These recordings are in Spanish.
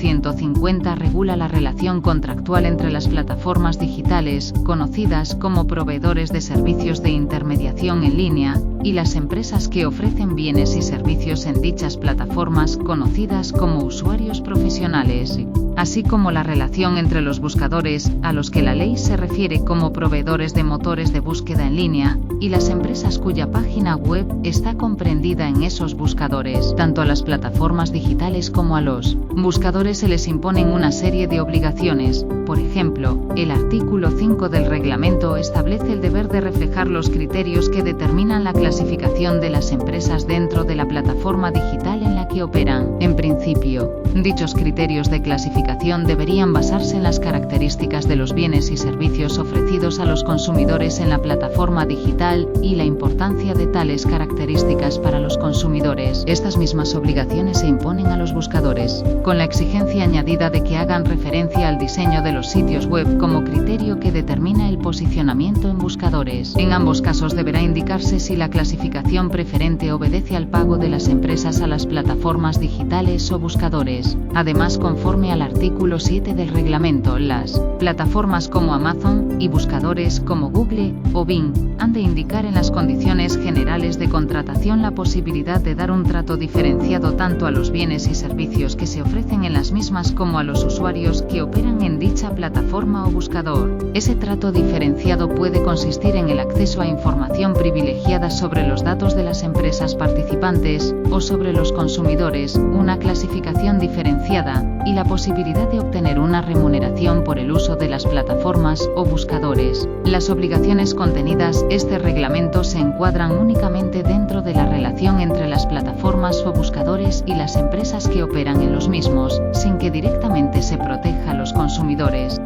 1150 regula la relación contractual entre las plataformas digitales, conocidas como proveedores de servicios de intermediación en línea, y las empresas que ofrecen bienes y servicios en dichas plataformas, conocidas como usuarios profesionales, así como la relación entre los buscadores, a los que la ley se refiere como proveedores de motores de búsqueda en línea, y las empresas cuya página web está comprendida en esos buscadores. Tanto a las plataformas digitales como a los buscadores se les imponen una serie de obligaciones. Por ejemplo, el artículo 5 del reglamento establece el deber de reflejar los criterios que determinan la clasificación de las empresas dentro de la plataforma digital en la que operan. En principio, dichos criterios de clasificación deberían basarse en las características de los bienes y servicios ofrecidos a los consumidores en la plataforma digital y la importancia de tales características para los consumidores. Estas mismas obligaciones se imponen a los buscadores, con la exigencia añadida de que hagan referencia al diseño de los sitios web como criterio que determina el posicionamiento en buscadores. En ambos casos deberá indicarse si la clasificación preferente obedece al pago de las empresas a las plataformas digitales o buscadores. Además, conforme al artículo 7 del reglamento, las plataformas como Amazon y buscadores como Google o Bing han de indicar en las condiciones generales de contratación la posibilidad de dar un trato diferenciado tanto a los bienes y servicios que se ofrecen en las mismas como a los usuarios que operan en dicha plataforma o buscador. Ese trato diferenciado puede consistir en el acceso a información privilegiada sobre los datos de las empresas participantes o sobre los consumidores, una clasificación diferenciada y la posibilidad de obtener una remuneración por el uso de las plataformas o buscadores. Las obligaciones contenidas en este reglamento se encuadran únicamente dentro de la relación entre las plataformas o buscadores y las empresas que operan en los mismos, sin que directamente se proteja a los consumidores.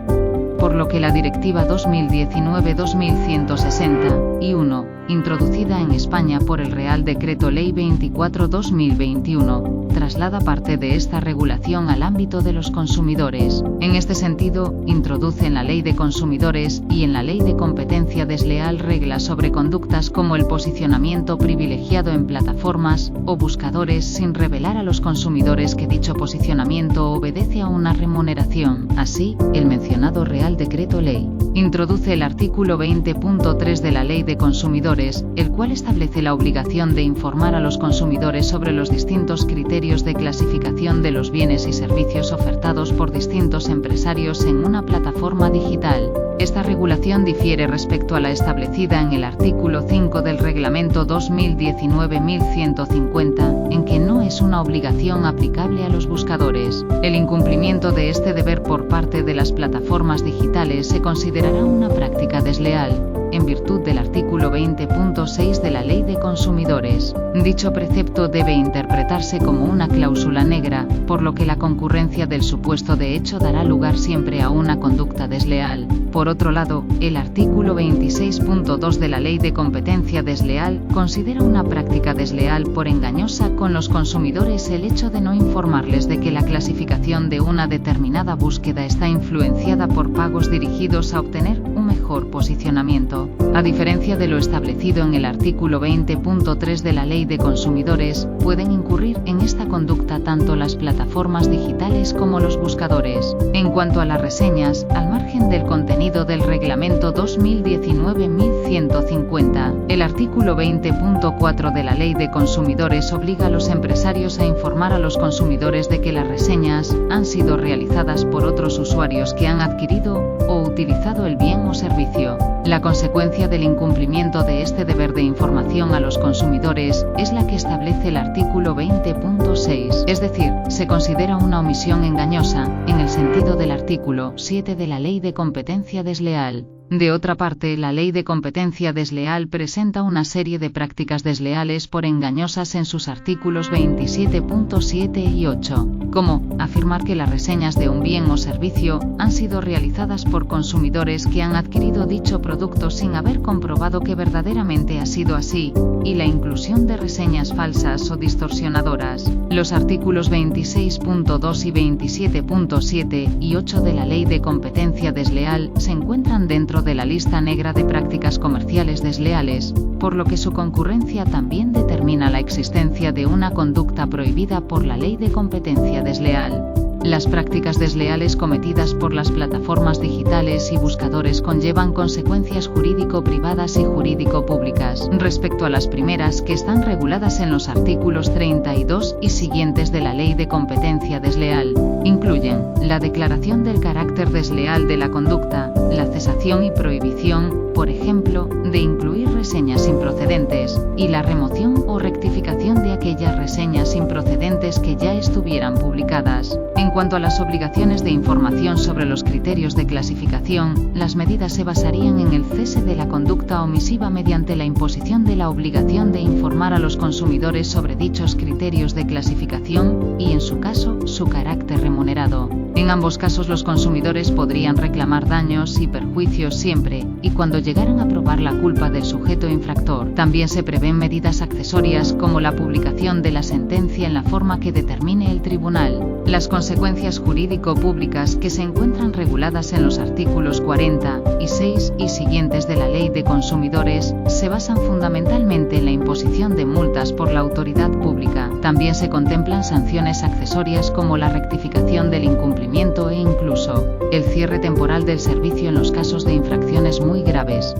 Por lo que la Directiva 2019-2161, introducida en España por el Real Decreto Ley 24/2021, traslada parte de esta regulación al ámbito de los consumidores. En este sentido, introduce en la Ley de Consumidores y en la Ley de Competencia Desleal reglas sobre conductas como el posicionamiento privilegiado en plataformas o buscadores sin revelar a los consumidores que dicho posicionamiento obedece a una remuneración. Así, el mencionado Real Decreto Ley introduce el artículo 20.3 de la Ley de Consumidores, el cual establece la obligación de informar a los consumidores sobre los distintos criterios de clasificación de los bienes y servicios ofertados por distintos empresarios en una plataforma digital. Esta regulación difiere respecto a la establecida en el artículo 5 del Reglamento 2019-1150, en que no es una obligación aplicable a los buscadores. El incumplimiento de este deber por parte de las plataformas digitales se considerará una práctica desleal, en virtud del artículo 20.6 de la Ley de Consumidores. Dicho precepto debe interpretarse como una cláusula negra, por lo que la concurrencia del supuesto de hecho dará lugar siempre a una conducta desleal. Por otro lado, el artículo 26.2 de la Ley de Competencia Desleal considera una práctica desleal por engañosa con los consumidores el hecho de no informarles de que la clasificación de una determinada búsqueda está influenciada por pagos dirigidos a obtener un mejor posicionamiento. A diferencia de lo establecido en el artículo 20.3 de la Ley de Consumidores, pueden incurrir en esta conducta tanto las plataformas digitales como los buscadores. En cuanto a las reseñas, al margen del contenido del Reglamento 2019-1150, el artículo 20.4 de la Ley de Consumidores obliga a los empresarios a informar a los consumidores de que las reseñas han sido realizadas por otros usuarios que han adquirido o utilizado el bien o servicio. La consecuencia del incumplimiento de este deber de información a los consumidores es la que establece el artículo 20.6, es decir, se considera una omisión engañosa, en el sentido del artículo 7 de la Ley de Competencia Desleal. De otra parte, la Ley de Competencia Desleal presenta una serie de prácticas desleales por engañosas en sus artículos 27.7 y 8, como afirmar que las reseñas de un bien o servicio han sido realizadas por consumidores que han adquirido dicho producto sin haber comprobado que verdaderamente ha sido así, y la inclusión de reseñas falsas o distorsionadoras. Los artículos 26.2 y 27.7 y 8 de la Ley de Competencia Desleal se encuentran dentro de la lista negra de prácticas comerciales desleales, por lo que su concurrencia también determina la existencia de una conducta prohibida por la Ley de Competencia Desleal. Las prácticas desleales cometidas por las plataformas digitales y buscadores conllevan consecuencias jurídico-privadas y jurídico-públicas. Respecto a las primeras, que están reguladas en los artículos 32 y siguientes de la Ley de Competencia Desleal, incluyen la declaración del carácter desleal de la conducta, la cesación y prohibición, por ejemplo, de incluir reseñas improcedentes, y la remoción o rectificación de aquellas reseñas improcedentes que ya estuvieran publicadas. En cuanto a las obligaciones de información sobre los criterios de clasificación, las medidas se basarían en el cese de la conducta omisiva mediante la imposición de la obligación de informar a los consumidores sobre dichos criterios de clasificación, y en su caso, su carácter remunerado. En ambos casos los consumidores podrían reclamar daños y perjuicios siempre y cuando llegaran a probar la culpa del sujeto infractor. También se prevén medidas accesorias como la publicación de la sentencia en la forma que determine el tribunal. Las consecuencias jurídico-públicas que se encuentran reguladas en los artículos 46 y siguientes de la Ley de Consumidores se basan fundamentalmente en la imposición de multas por la autoridad pública. También se contemplan sanciones accesorias como la rectificación del incumplimiento e incluso el cierre temporal del servicio en los casos de infracciones muy graves.